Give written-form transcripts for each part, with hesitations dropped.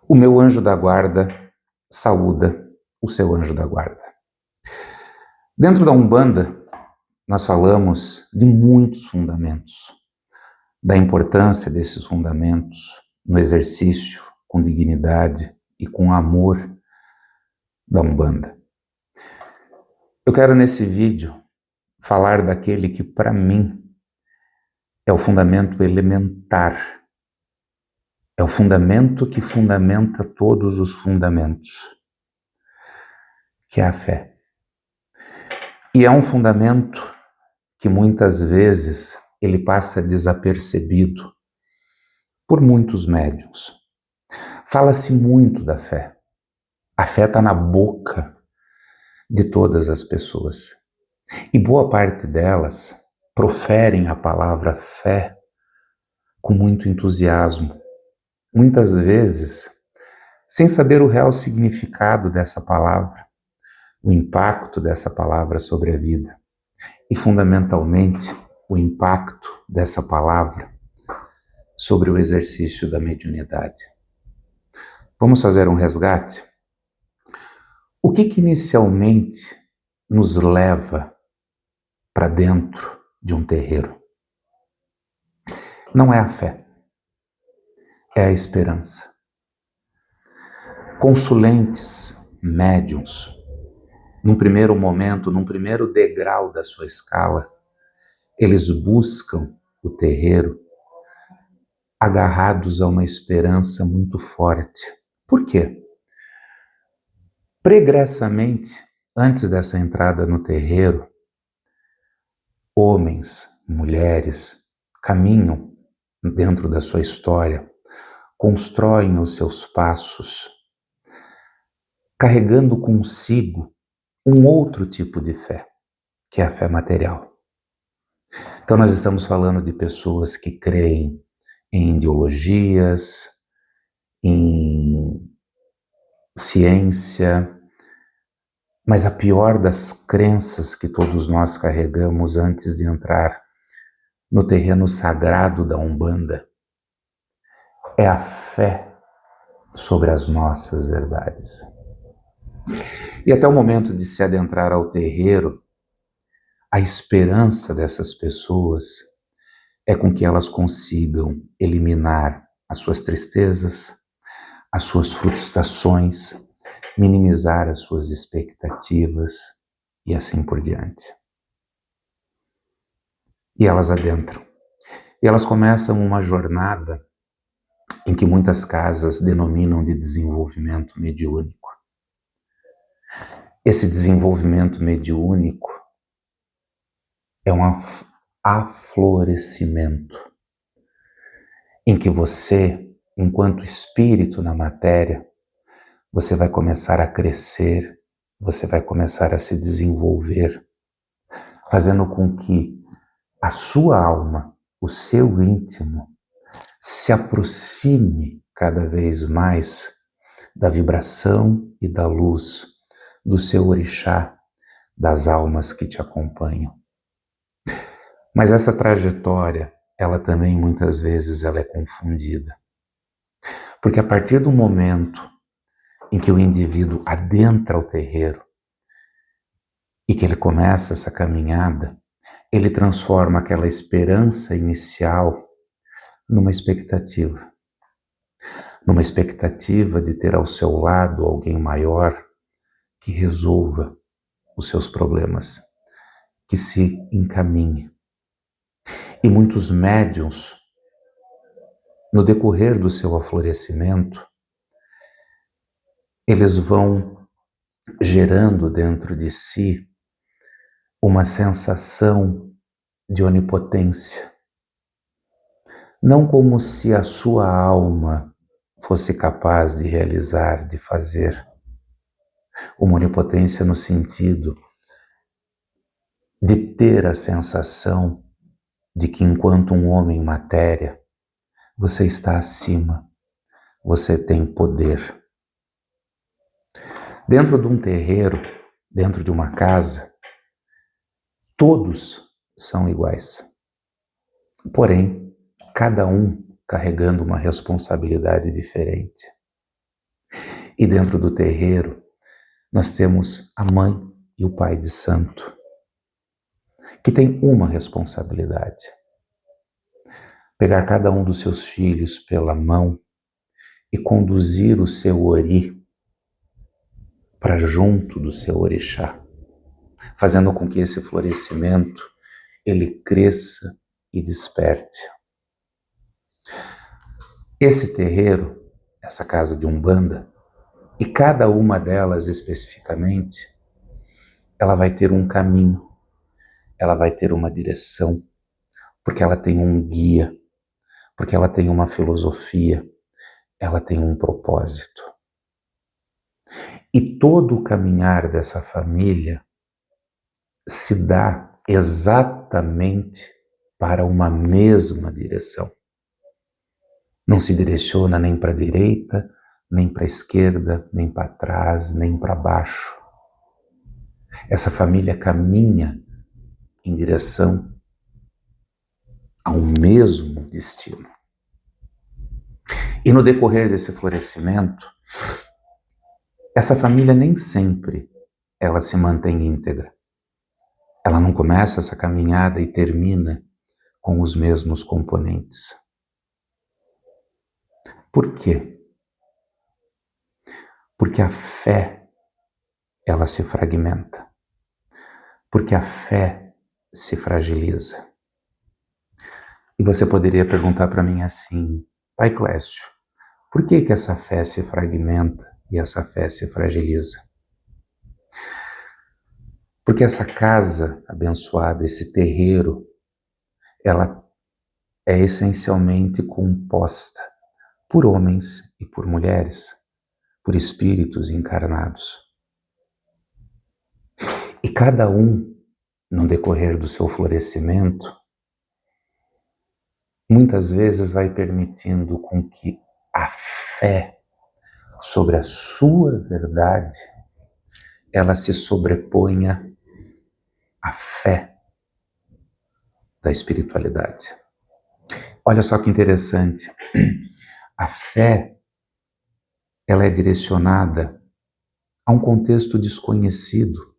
O meu anjo da guarda saúda o seu anjo da guarda. Dentro da Umbanda, nós falamos de muitos fundamentos, da importância desses fundamentos no exercício com dignidade e com amor da Umbanda. Eu quero nesse vídeo falar daquele que para mim é o fundamento elementar, é o fundamento que fundamenta todos os fundamentos, que é a fé. E é um fundamento que muitas vezes ele passa desapercebido por muitos médiuns. Fala-se muito da fé. A fé está na boca de todas as pessoas. E boa parte delas proferem a palavra fé com muito entusiasmo. Muitas vezes sem saber o real significado dessa palavra, o impacto dessa palavra sobre a vida. E fundamentalmente o impacto dessa palavra sobre o exercício da mediunidade. Vamos fazer um resgate? O que inicialmente nos leva para dentro de um terreiro? Não é a fé, é a esperança. Consulentes, médiuns, num primeiro momento, num primeiro degrau da sua escala, eles buscam o terreiro agarrados a uma esperança muito forte. Por quê? Pregressamente, antes dessa entrada no terreiro, homens, mulheres caminham dentro da sua história, constroem os seus passos, carregando consigo um outro tipo de fé, que é a fé material. Então nós estamos falando de pessoas que creem em ideologias, em ciência, mas a pior das crenças que todos nós carregamos antes de entrar no terreno sagrado da Umbanda é a fé sobre as nossas verdades. E até o momento de se adentrar ao terreiro, a esperança dessas pessoas é com que elas consigam eliminar as suas tristezas, as suas frustrações, minimizar as suas expectativas e assim por diante. E elas adentram. E elas começam uma jornada em que muitas casas denominam de desenvolvimento mediúnico. Esse desenvolvimento mediúnico é um aflorescimento em que você, enquanto espírito na matéria, você vai começar a crescer, você vai começar a se desenvolver, fazendo com que a sua alma, o seu íntimo, se aproxime cada vez mais da vibração e da luz do seu orixá, das almas que te acompanham. Mas essa trajetória, ela também muitas vezes ela é confundida. Porque a partir do momento em que o indivíduo adentra o terreiro e que ele começa essa caminhada, ele transforma aquela esperança inicial numa expectativa. Numa expectativa de ter ao seu lado alguém maior que resolva os seus problemas, que se encaminhe. E muitos médiuns, no decorrer do seu aflorescimento, eles vão gerando dentro de si uma sensação de onipotência. Não como se a sua alma fosse capaz de realizar, de fazer. Uma onipotência no sentido de ter a sensação de que enquanto um homem matéria, você está acima, você tem poder. Dentro de um terreiro, dentro de uma casa, todos são iguais. Porém, cada um carregando uma responsabilidade diferente. E dentro do terreiro, nós temos a mãe e o pai de santo, que tem uma responsabilidade: pegar cada um dos seus filhos pela mão e conduzir o seu ori para junto do seu orixá, fazendo com que esse florescimento ele cresça e desperte. Esse terreiro, essa casa de Umbanda, e cada uma delas especificamente, ela vai ter um caminho, ela vai ter uma direção, porque ela tem um guia, porque ela tem uma filosofia, ela tem um propósito. E todo o caminhar dessa família se dá exatamente para uma mesma direção. Não se direciona nem para a direita, nem para a esquerda, nem para trás, nem para baixo. Essa família caminha em direção ao mesmo destino. E no decorrer desse florescimento, essa família nem sempre ela se mantém íntegra. Ela não começa essa caminhada e termina com os mesmos componentes. Por quê? Porque a fé, ela se fragmenta. Porque a fé se fragiliza. E você poderia perguntar para mim assim: Pai Clécio, por que essa fé se fragmenta e essa fé se fragiliza? Porque essa casa abençoada, esse terreiro, ela é essencialmente composta por homens e por mulheres, por espíritos encarnados. E cada um, no decorrer do seu florescimento, muitas vezes vai permitindo com que a fé sobre a sua verdade, ela se sobreponha à fé da espiritualidade. Olha só que interessante. A fé, ela é direcionada a um contexto desconhecido.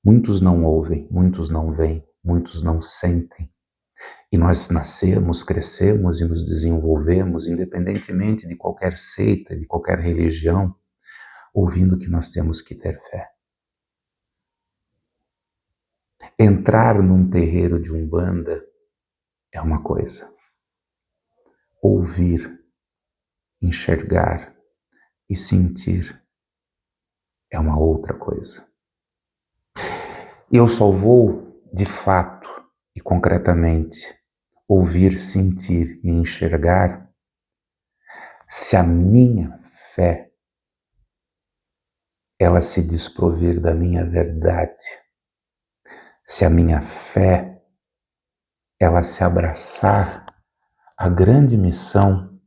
Muitos não ouvem, muitos não veem, muitos não sentem. E nós nascemos, crescemos e nos desenvolvemos, independentemente de qualquer seita, de qualquer religião, ouvindo que nós temos que ter fé. Entrar num terreiro de Umbanda é uma coisa. Ouvir, enxergar e sentir é uma outra coisa. E eu só vou, de fato e concretamente, ouvir, sentir e enxergar se a minha fé ela se desprovir da minha verdade, se a minha fé ela se abraçar à grande missão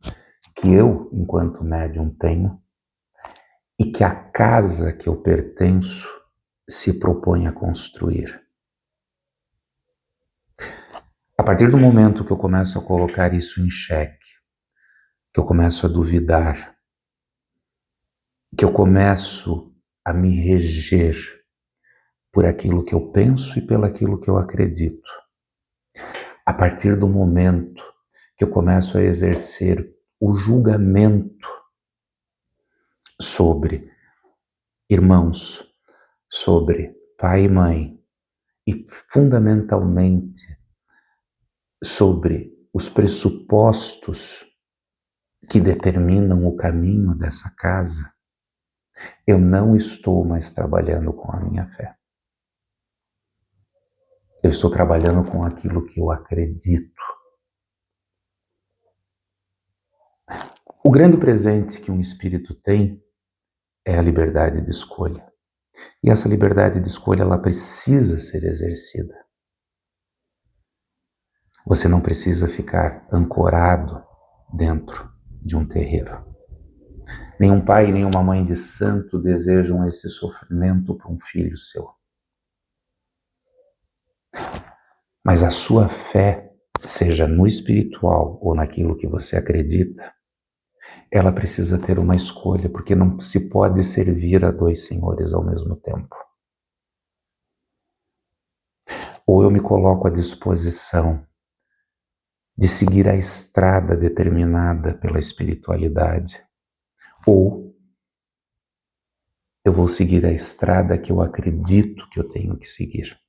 que eu, enquanto médium, tenho e que a casa que eu pertenço se propõe a construir. A partir do momento que eu começo a colocar isso em xeque, que eu começo a duvidar, que eu começo a me reger por aquilo que eu penso e pelo aquilo que eu acredito, a partir do momento que eu começo a exercer o julgamento sobre irmãos, sobre pai e mãe e, fundamentalmente, sobre os pressupostos que determinam o caminho dessa casa, eu não estou mais trabalhando com a minha fé. Eu estou trabalhando com aquilo que eu acredito. O grande presente que um espírito tem é a liberdade de escolha. E essa liberdade de escolha, ela precisa ser exercida. Você não precisa ficar ancorado dentro de um terreiro. Nenhum pai e nenhuma mãe de santo desejam esse sofrimento para um filho seu. Mas a sua fé, seja no espiritual ou naquilo que você acredita, ela precisa ter uma escolha, porque não se pode servir a dois senhores ao mesmo tempo. Ou eu me coloco à disposição de seguir a estrada determinada pela espiritualidade, ou eu vou seguir a estrada que eu acredito que eu tenho que seguir.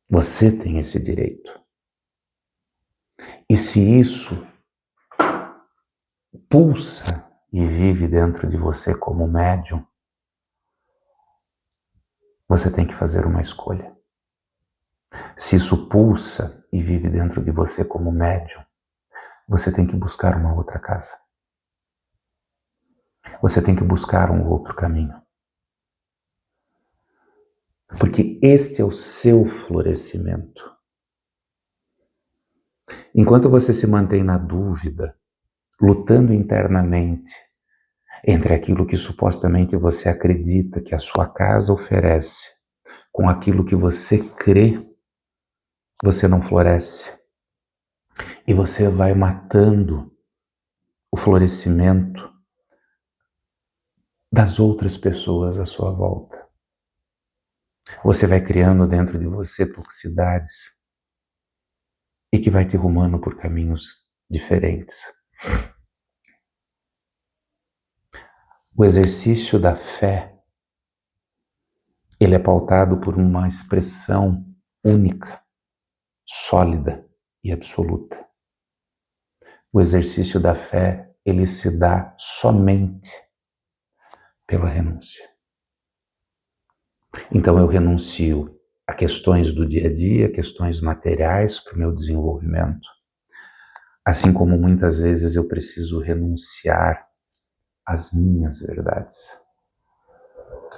Você tem esse direito. E se isso pulsa e vive dentro de você como médium, você tem que fazer uma escolha. Se isso pulsa e vive dentro de você como médium, você tem que buscar uma outra casa. Você tem que buscar um outro caminho. Porque este é o seu florescimento. Enquanto você se mantém na dúvida, lutando internamente entre aquilo que supostamente você acredita que a sua casa oferece, com aquilo que você crê, você não floresce. E você vai matando o florescimento das outras pessoas à sua volta. Você vai criando dentro de você toxicidades e que vai te rumando por caminhos diferentes. O exercício da fé, ele é pautado por uma expressão única, sólida e absoluta. O exercício da fé, ele se dá somente pela renúncia. Então eu renuncio a questões do dia a dia, questões materiais para o meu desenvolvimento. Assim como muitas vezes eu preciso renunciar às minhas verdades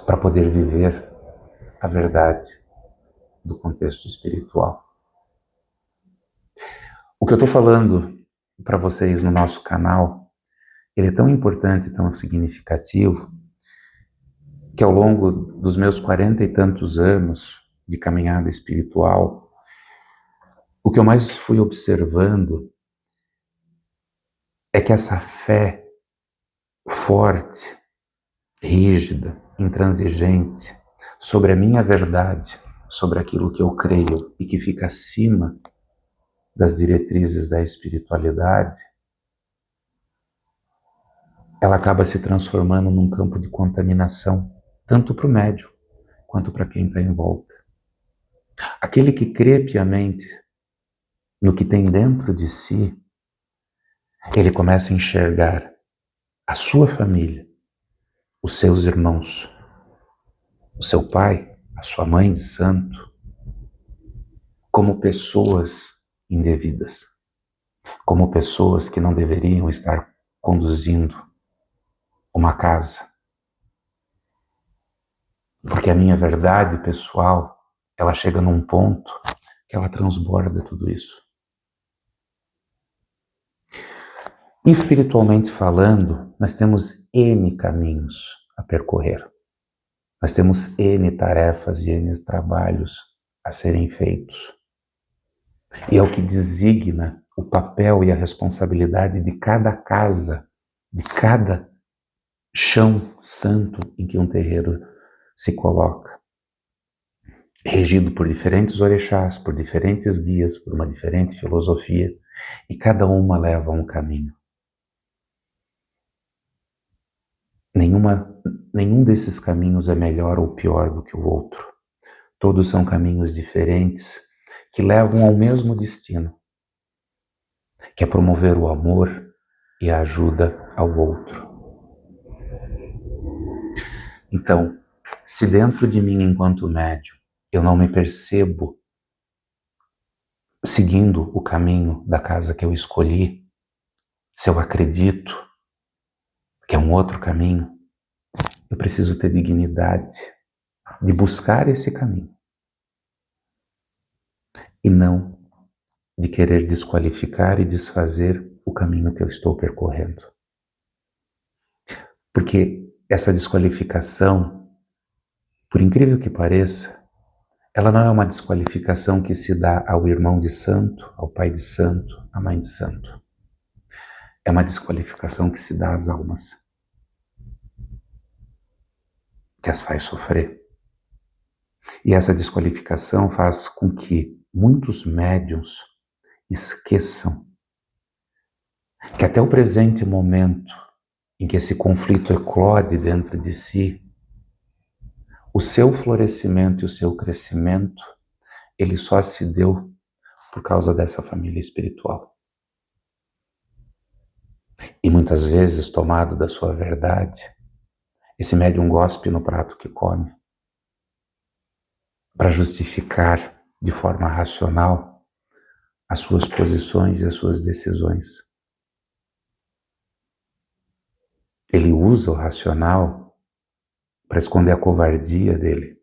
para poder viver a verdade do contexto espiritual. O que eu estou falando para vocês no nosso canal, ele é tão importante, tão significativo, que ao longo dos meus 40 e tantos anos de caminhada espiritual, o que eu mais fui observando é que essa fé forte, rígida, intransigente, sobre a minha verdade, sobre aquilo que eu creio e que fica acima das diretrizes da espiritualidade, ela acaba se transformando num campo de contaminação, tanto para o médium quanto para quem está em volta. Aquele que crê piamente no que tem dentro de si, ele começa a enxergar a sua família, os seus irmãos, o seu pai, a sua mãe de santo, como pessoas indevidas, como pessoas que não deveriam estar conduzindo uma casa. Porque a minha verdade pessoal, ela chega num ponto que ela transborda tudo isso. Espiritualmente falando, nós temos N caminhos a percorrer. Nós temos N tarefas e N trabalhos a serem feitos. E é o que designa o papel e a responsabilidade de cada casa, de cada chão santo em que um terreiro se coloca. Regido por diferentes orixás, por diferentes guias, por uma diferente filosofia, e cada uma leva a um caminho. Nenhum desses caminhos é melhor ou pior do que o outro. Todos são caminhos diferentes que levam ao mesmo destino, que é promover o amor e a ajuda ao outro. Então, se dentro de mim, enquanto médium, eu não me percebo seguindo o caminho da casa que eu escolhi, se eu acredito que é um outro caminho, eu preciso ter dignidade de buscar esse caminho e não de querer desqualificar e desfazer o caminho que eu estou percorrendo. Porque essa desqualificação, por incrível que pareça, ela não é uma desqualificação que se dá ao irmão de santo, ao pai de santo, à mãe de santo. É uma desqualificação que se dá às almas, que as faz sofrer. E essa desqualificação faz com que muitos médiuns esqueçam que até o presente momento em que esse conflito eclode dentro de si, o seu florescimento e o seu crescimento, ele só se deu por causa dessa família espiritual. E muitas vezes, tomado da sua verdade, esse médium gospe no prato que come para justificar de forma racional as suas posições e as suas decisões. Ele usa o racional para esconder a covardia dele,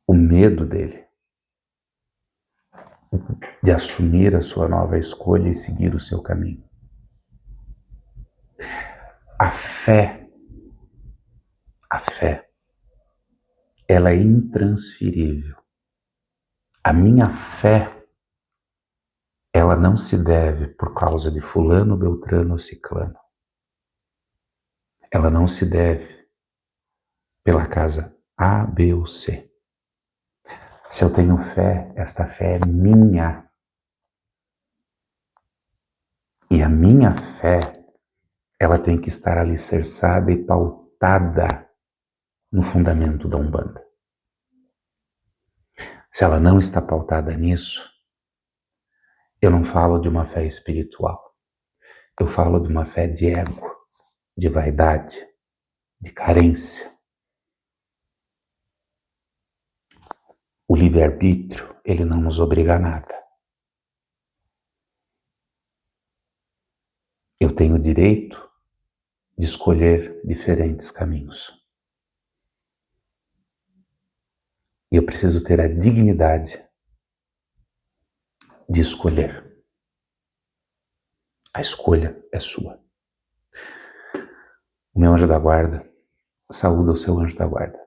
o medo dele de assumir a sua nova escolha e seguir o seu caminho. A fé, ela é intransferível. A minha fé, ela não se deve por causa de fulano, beltrano ou ciclano. Ela não se deve pela casa A, B ou C. Se eu tenho fé, esta fé é minha. E a minha fé, ela tem que estar alicerçada e pautada no fundamento da Umbanda. Se ela não está pautada nisso, eu não falo de uma fé espiritual. Eu falo de uma fé de ego, de vaidade, de carência. O livre-arbítrio, ele não nos obriga a nada. Eu tenho o direito de escolher diferentes caminhos. E eu preciso ter a dignidade de escolher. A escolha é sua. O meu anjo da guarda saúda o seu anjo da guarda.